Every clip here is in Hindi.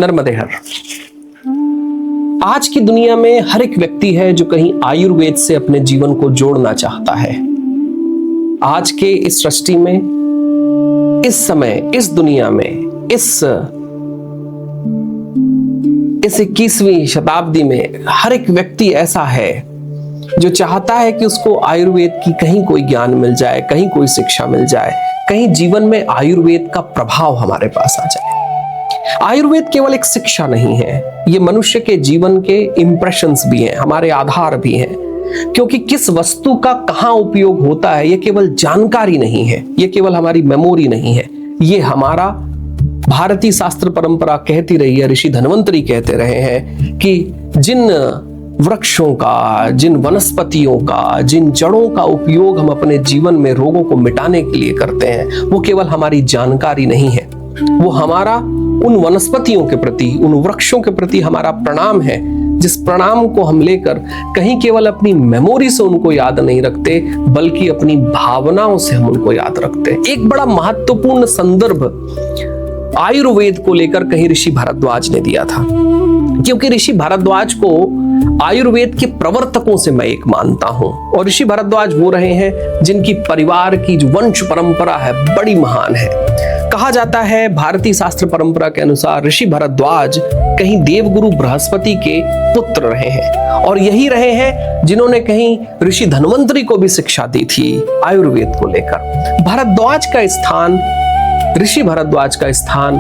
नर्मदे हर। आज की दुनिया में हर एक व्यक्ति है जो कहीं आयुर्वेद से अपने जीवन को जोड़ना चाहता है। आज के इस सृष्टि में, इस समय, इस दुनिया में, इस 21वीं शताब्दी में हर एक व्यक्ति ऐसा है जो चाहता है कि उसको आयुर्वेद की कहीं कोई ज्ञान मिल जाए, कहीं कोई शिक्षा मिल जाए, कहीं जीवन में आयुर्वेद का प्रभाव हमारे पास आ जाए। आयुर्वेद केवल एक शिक्षा नहीं है, ये मनुष्य के जीवन के इंप्रेशंस भी हैं, हमारे आधार भी हैं। क्योंकि किस वस्तु का कहां उपयोग होता है ये केवल जानकारी नहीं है, ये केवल हमारी मेमोरी नहीं है, ये हमारा भारतीय शास्त्र परंपरा कहती रही है, ऋषि धन्वंतरी कहते रहे हैं कि जिन वृक्षों का, जिन वनस्पतियों का, जिन जड़ों का उपयोग हम अपने जीवन में रोगों को मिटाने के लिए करते हैं, वो केवल हमारी जानकारी नहीं है, वो हमारा उन वनस्पतियों के प्रति, उन वृक्षों के प्रति हमारा प्रणाम है, जिस प्रणाम को हम लेकर कहीं केवल अपनी मेमोरी से उनको याद नहीं रखते, बल्कि अपनी भावनाओं से हम उनको याद रखते हैं। एक बड़ा महत्वपूर्ण संदर्भ आयुर्वेद को लेकर कहीं ऋषि भारद्वाज ने दिया था, क्योंकि ऋषि भारद्वाज को आयुर्वेद के प्रवर्तकों से मैं एक मानता हूं। और ऋषि भारद्वाज वो रहे हैं जिनकी परिवार की जो वंश परंपरा है बड़ी महान है। कहा जाता है भारतीय शास्त्र परंपरा के अनुसार ऋषि भारद्वाज कहीं देवगुरु बृहस्पति के पुत्र रहे हैं, और यही रहे हैं जिन्होंने कहीं ऋषि धन्वंतरी को भी शिक्षा दी थी आयुर्वेद को लेकर। भारद्वाज का स्थान, ऋषि भारद्वाज का स्थान,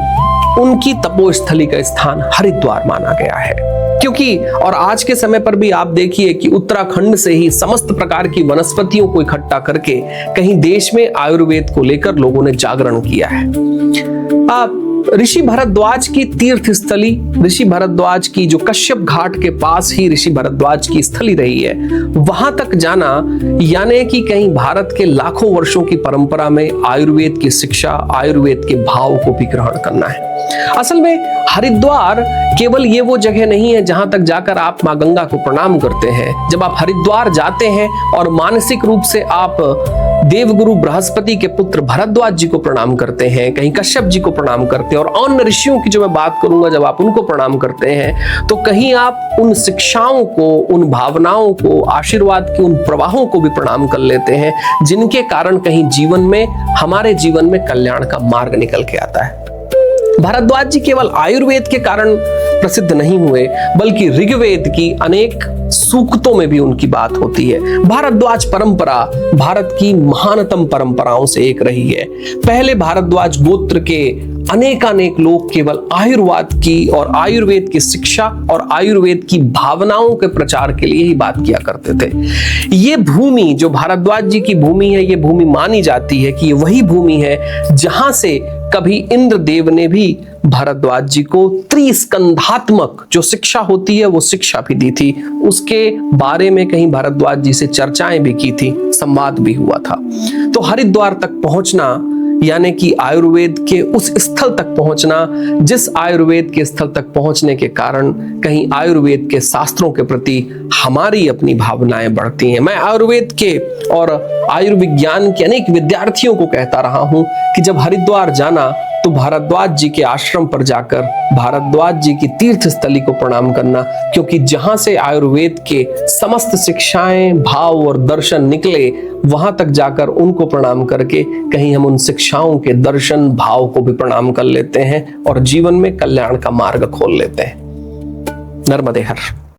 उनकी तपोस्थली का स्थान हरिद्वार माना गया है। क्योंकि और आज के समय पर भी आप देखिए कि उत्तराखंड से ही समस्त प्रकार की वनस्पतियों को इकट्ठा करके कहीं देश में आयुर्वेद को लेकर लोगों ने जागरण किया है। ऋषि भारद्वाज की तीर्थ स्थली, ऋषि भारद्वाज की जो कश्यप घाट के पास ही ऋषि भारद्वाज की स्थली रही है, वहां तक जाना यानी कि कहीं भारत के लाखों वर्षों की परंपरा में आयुर्वेद की शिक्षा, आयुर्वेद के भाव को भी ग्रहण करना है। असल में हरिद्वार केवल ये वो जगह नहीं है जहां तक जाकर आप मां गंगा को प्रणाम करते हैं। जब आप हरिद्वार जाते हैं और मानसिक रूप से आप देवगुरु बृहस्पति के पुत्र भारद्वाज जी को प्रणाम करते हैं, कहीं कश्यप जी को प्रणाम करते हैं, और अन्य ऋषियों की जो मैं बात करूंगा, जब आप उनको प्रणाम करते हैं तो कहीं आप उन शिक्षाओं को, उन भावनाओं को, आशीर्वाद के उन प्रवाहों को भी प्रणाम कर लेते हैं, जिनके कारण कहीं जीवन में, हमारे जीवन में कल्याण का मार्ग निकल के आता है। भारद्वाज जी केवल आयुर्वेद के कारण प्रसिद्ध नहीं हुए, बल्कि ऋग्वेद की अनेक सूक्तों में भी उनकी बात होती है। भारद्वाज परंपरा भारत की महानतम परंपराओं से एक रही है। पहले भारद्वाज गोत्र के अनेकानेक लोग केवल आयुर्वेद की और आयुर्वेद की शिक्षा और आयुर्वेद की भावनाओं के प्रचार के लिए ही बात किया करते थे। ये भूमि जो भारद्वाज जी की भूमि है, ये भूमि मानी जाती है कि ये वही भूमि है जहां से कभी इंद्रदेव ने भी भारद्वाज जी को त्रिस्कंधात्मक जो शिक्षा होती है वो शिक्षा भी दी थी। उसके बारे में कहीं भारद्वाज जी से चर्चाएं भी की थी, संवाद भी हुआ था। तो हरिद्वार तक पहुंचना यानी कि आयुर्वेद के उस स्थल तक पहुंचना, जिस आयुर्वेद के स्थल तक पहुंचने के कारण कहीं आयुर्वेद के शास्त्रों के प्रति हमारी अपनी भावनाएं बढ़ती हैं। मैं आयुर्वेद के और आयुर्विज्ञान के अनेक विद्यार्थियों को कहता रहा हूं कि जब हरिद्वार जाना तो भारद्वाज जी के आश्रम पर जाकर भारद्वाज जी की तीर्थ स्थली को प्रणाम करना, क्योंकि जहां से आयुर्वेद के समस्त शिक्षाएं, भाव और दर्शन निकले, वहां तक जाकर उनको प्रणाम करके कहीं हम उन शिक्षाओं के दर्शन, भाव को भी प्रणाम कर लेते हैं और जीवन में कल्याण का मार्ग खोल लेते हैं। नर्मदे हर।